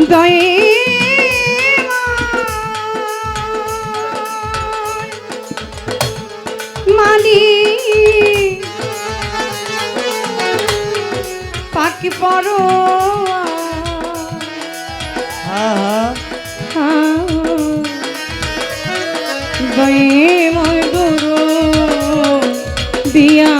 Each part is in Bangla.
দয়ে মালিক পাখি পড়ো দয়ে ময় গুরু দিয়া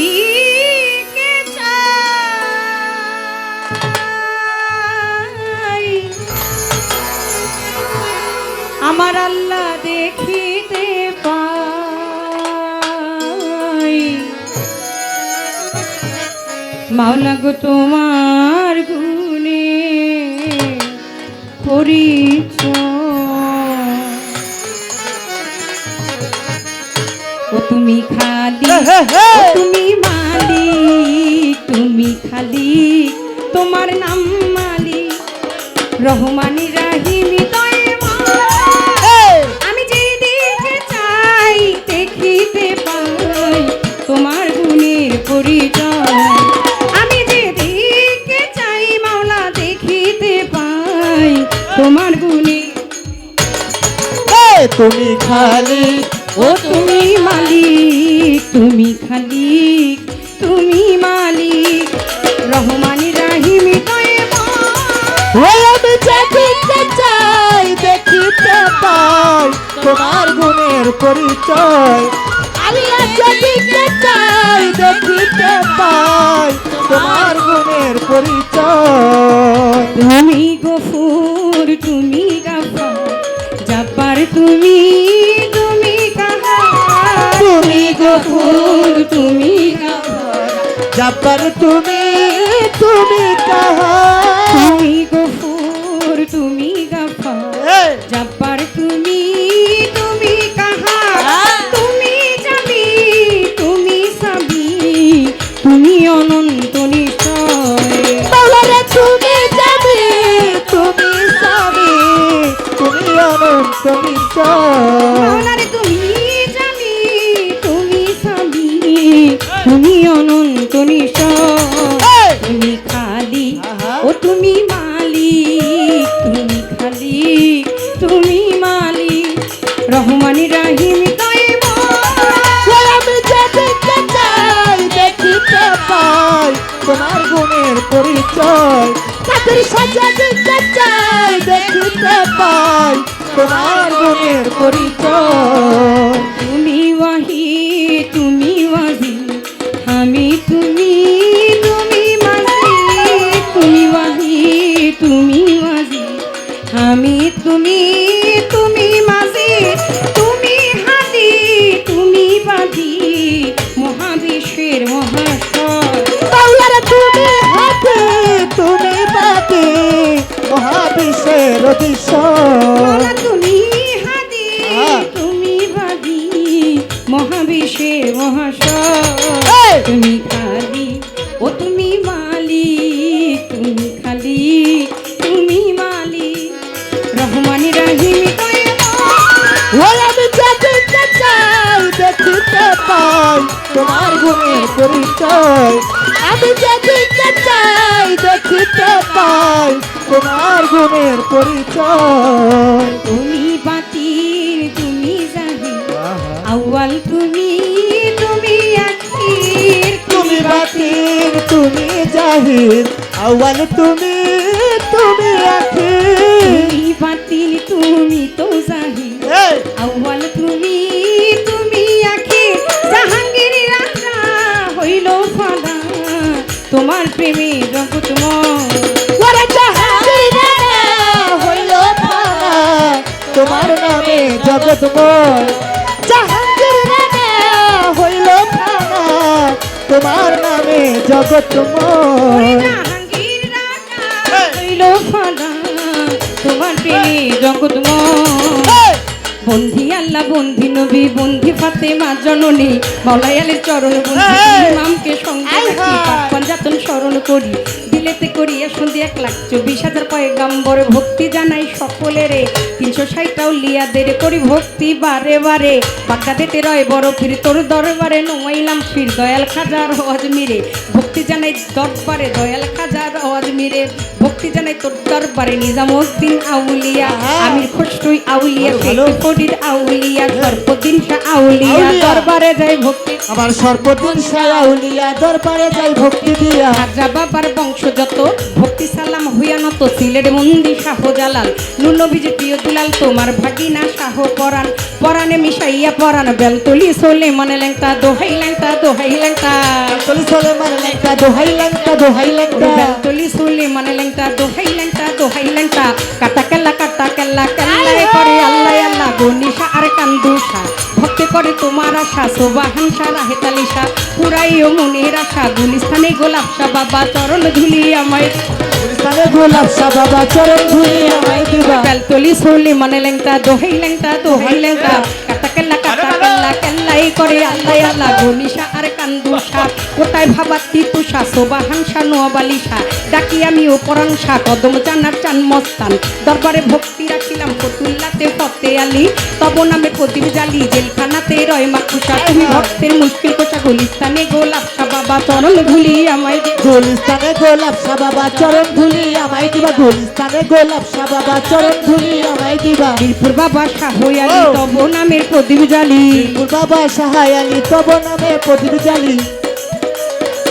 যেদিকে চাই আমার আল্লাহ দেখিতে পাই মাওলা গো তোমার গুণে পরিচয় ও তুমি খালি তুমি মালিক তুমি খালি তোমার নাম মালিক রহমানি রাহিমি আমি যেদিকে চাই দেখিতে পাই তোমার গুণের পরিচয় আমি যেদিকে চাই মাওলা দেখিতে পাই তোমার গুণে তুমি খালি ও তুমি মালিক তুমি খালিক তুমি মালিক রহমানি রাহিমি আমি দেখিতে চাই দেখিতে পাই তোমার গুণের পরিচয় আমি দেখিতে চাই দেখিতে পাই তোমার গুণের পরিচয় তুমি গফুর তুমি গাফার জাব্বার তুমি তুমি কাহার তুমি গফুর তুমি গাফার জাব্বার তুমি তুমি কাহার তুমি গফুর তুমি গাফার জাব্বার তুমি তুমি কাহার তুমি জামি তুমি সাবি তুমি অনন্ত নিশ্চয় বাবারে তুমি জামি তুমি সাবি তুমি অনন্ত নিশ্চয় তুমি জামি তুমি সাবি তুমি অনন্ত নিশ্চয় তুমি খালি ও তুমি মালিক তুমি খালি তুমি মালিক রহমানি রাহিমি আমি দেখিতে চাই দেখিতে পাই তোমার গুণের পরিচয় তাদের সাজা দিতে চাই দেখিতে পাই তোমার গুণের পরিচয় তুমি ওয়াহি তুমি ওয়াহি আমি তুমি তুমি মাঝি তুমি ওয়াহি তুমি ওয়াহি আমি তুমি তুমি মাঝি তুমি হাতি তুমি বাজি মহাবিশ্বের মহাশয় তুমি হাতে তুমি বাদে মহাবিশ্বের অধীশ্বর তুমি হাতি তুমি বাজি মহাবিশ্বের মহাশয় তুমি খালি ও তুমি মালিক তুমি খালি তুমি মালিক রহমানি রাহিমি আমি দেখিতে চাই দেখিতে পাই তোমার গুণের পরিচয় আমি দেখিতে চাই দেখিতে পাই তোমার গুণের পরিচয় তুমি বাতিল তুমি জাহির আউয়াল তুমি তুমি আখির তুমি বাতিল তুমি জাহির আউয়াল তুমি তুমি আখির তুমি বাতিল তুমি তো জাহির আউয়াল তুমি তুমি আখির জাহাঙ্গীর রাজা হইল ফাদা তোমার প্রেমে জগৎময় ওরে জাহাঙ্গীর রাজা হইল ফাদা তোমার নামে জগৎময় জাহাঙ্গীর রাজা হইল ফাদা তোমার নামে জগৎময় জাহাঙ্গীর রাজা হইল ফাদা তোমার প্রেমে জগৎময় বন্ধি আল্লাহ বন্ধি নবী বন্ধি ফাতেমা জননী মাওলাই আলীর চরণ বন্ধি ইমামকে সঙ্গে রাখি পাঞ্জাতন স্মরণ করি দিলেতে করিয়া সন্ধি 1,24,000 পয়গাম্বর ভক্তি জানাই সকলেরে 360 আউলিয়াদের করি ভক্তি বারে বারে বাগদাদেতে রয় বড় ফির তোর দরবারে নোয়াইলাম ফির দয়াল খাজার আজমিরে ভক্তি জানাই দরবারে দয়াল খাজার আজমিরে ভক্তি জানাই তোর দরবারে নিজামউদ্দিন আউলিয়া আমির খসরুই আউলিয়া ফরিদ আউলিয়া সর্বদিন শাহ আউলিয়া দরবারে যাই ভক্তি আমার সর্বদিন আউলিয়া দরবারে যাই ভক্তি দিয়া রাজা বাবার বংশ যত ভক্তি সালাম হইয়া নত সিলেট মন্দি শাহ জালাল নুনবীজি প্রিয় দুলাল তোমার ভাগিনা শাহ পরাণ পরাণে মিশাইয়া পরাণ বেলতলি সোলে মনে লেংটা দোহাই লেংটা দোহাই লেংটা বেলতলি সোলে মনে লেংটা দোহাই লেংটা দোহাই লেংটা বেলতলি সোলে মনে লেংটা দোহাই লেংটা দোহাই লেংটা কাটা কেল্লা কেল্লা করে আল্লাহ আল্লাহ গনিশা আর কান্দুষা ভক্তি করে তোমার আশা সোবাহান সারা হেতালিশা পুরাইও মনের আশা গুলিস্তানে গোলাপ শাহ বাবা চরণ ধুলি আমায় গুলিস্তানে গোলাপ শাহ বাবা চরণ ধুলি আমায় দিবা বেলতলি সোলে মনে লেংটা দোহাই লেংটা কাটা কেল্লা কেল্লাই করে আল্লাহ আল্লাহ গনিশা আর কান্দুষা কোথায় ভাবাতি তুষা সোবাহান শাহ নোয়াবালিশা ডাকি আমি ও পরাণ শাহ কদম জানার চান মস্তান দরবারে ভক্তি রাখিলাম ফতুল্লাতে ফতে আলী তব নামে প্রদীপ জালি জেলখানাতে রয় মাকুষা তুমি ভক্তের মুশকিল কোষা গুলিস্তানে গোলাপ শাহ বাবা চরণ ধুলি আমায় গুলিস্তানে গোলাপ শাহ বাবা চরণ ধুলি আমায় দিবা গুলিস্তানে গোলাপ শাহ বাবা চরণ ধুলি আমায় দিবা বীরপুর বাবা শাহ আলী তব নামের প্রদীপ জালি বীরপুর বাবা শাহ আলী তব নামে প্রদীপ জালি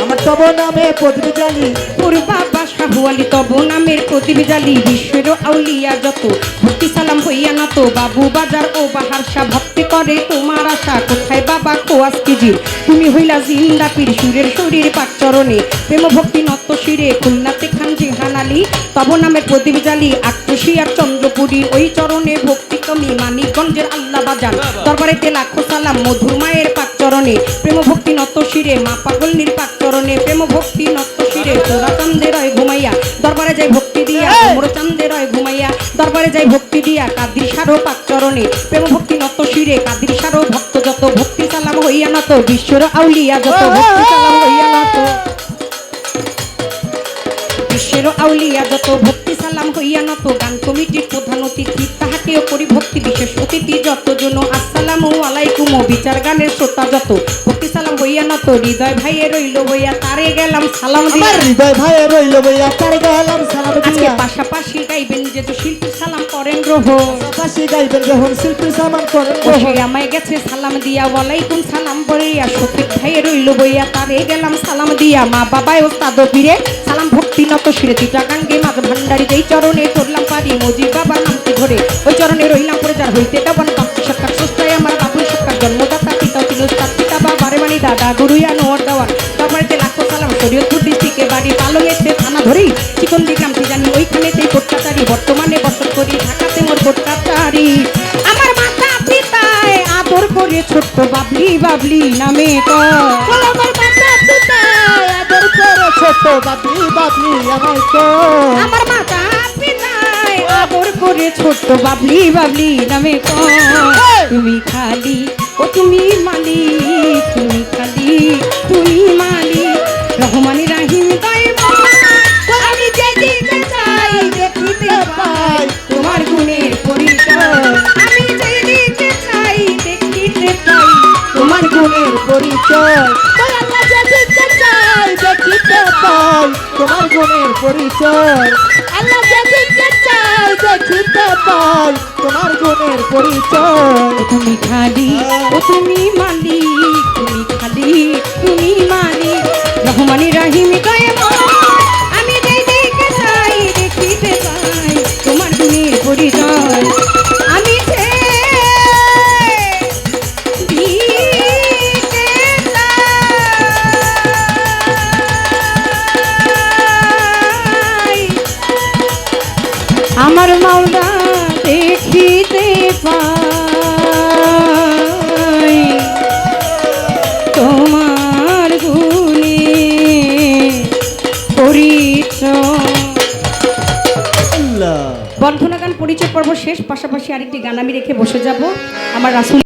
আমার তব নামে প্রদীপ জালি পুর বাবা শাহ আলী তব নামের প্রদীপ জালি বিশ্বের আউলিয়া যত ভক্তি সালাম হইয়া নত বাবু বাজার ও বাহার শাহ ভক্তি করে তোমার আশা কোথায় বাবা খোয়াস কিজির তুমি হইলা জিন্দা পীর সুরের শরীর পাক চরণে প্রেম ভক্তি নত শিরে খুলনাতে খান জিহান আলী তব নামের প্রদীপ জালি আক্রোশী আর চন্দ্রপুরী ওই চরণে ভক্তি কমি মানিকগঞ্জের আল্লাহ বাজান দরবারেতে লাখো সালাম মধুর মায়ের পাক চরণে প্রেম ভক্তি নত শিরে মা পাগল নির্পাক চরণে প্রেম ভক্তি নত শিরে তোরা চান্দের রয় ঘুমাইয়া দরবারে যাই ভক্তি দিয়া মোর চান্দের রয় ঘুমাইয়া দরবারে যাই ভক্তি দিয়া কাদির সারো পাক চরণে প্রেম ভক্তি নত শিরে কাদির সারো ভক্ত যত ভক্তি সালাম হইয়া নত বিশ্বর আউলিয়া যত ভক্তি সালাম হইয়া নত বিশ্বের আউলিয়া যত ভক্তি সালাম হইয়া নত গান কমিটির প্রধান অতিথি তাহাকেও করি ভক্তি বিশেষ অতিথি যতজন আসসালামু আলাইকুম বিচার গানের শ্রোতা যত ভক্তি সালাম হইয়া নত হৃদয় ভাইয়ে রইল হইয়া তারে গেলাম সালাম দিয়া হৃদয় ভাইয়ে রইল হইয়া তারে গেলাম সালাম আজকে দিয়া পাশাপাশি গাইবেন যে তো শিল্পী সালাম করেন গ্রহণ পাশাপাশি গাইবেন যখন শিল্পী সালাম করেন বসে আমায় গেছে সালাম দিয়া ওয়ালাইকুম সালাম বলিয়া শফিক ভাইয়ে রইল বইয়া তারে গেলাম সালাম দিয়া মা বাবায় ওস্তাদ পীরে সালাম ভক্তি নত শিরে চিটাগাঙ্গে মাঝ ভান্ডারি যেই চরণে করলাম পারি মজির বাবার নামটি ধরে ওই চরণে রইলাম পরে যার হইতে দেবন ভক্তি সরকার সস্তায় আমার বাবুল সরকার জন্মদাতা পিতা ছিল তার পিতা বাবারে মানি দাদা গুরুয়া নোয়ার দেওয়ার তারপরে লাখো সালাম শরীয়তপুর ডিস্ট্রিক্টে বাড়ি পালংয়েতে থানা ধরেই চিকন দিলাম কি জানি ওইখানেতেই কোটকাচারি বর্তমানে বসত করি ঢাকাতে মোর কোটকাচারি আমার মাতা পিতায় আদর করে ছোট্ট বাবলি বাবলি নামে কয় আমার মাতা পিতায় আদর করে ছোট বাবলি বাবলি আমায় কয় আমার মাতা পিতায় আদর করে ছোট্ট বাবলি বাবলি নামে কয় তুমি খালি ও তুমি মালিক তুমি খালি তুমি মালিক রহমানি রাহিম দয়াময় আমি যেদিকে চাই দেখিতে পাই তোমার গুণের পরিচয় আমি যেদিকে চাই দেখিতে পাই তোমার গুণের পরিচয় আল্লাহ যেদিকে চাই দেখিতে পাই তোমার গুণের পরিচয় আল্লাহ যেদিকে চাই দেখিতে পাই তোমার গুণের পরিচয় তুমি খালি ও তুমি মালিক তুমি খালি তুমি মালিক রহমানি রাহিম দয়াময় আমি যেদিকে চাই দেখিতে পাই তোমার গুণের পরিচয় আমি আমার মাওলা দেখিতে পাই তোমার গুণ বন্ধনা গান পরিচয় পর্ব শেষ, পাশাপাশি আরেকটি গান আমি রেখে বসে যাব। আমার রাসূল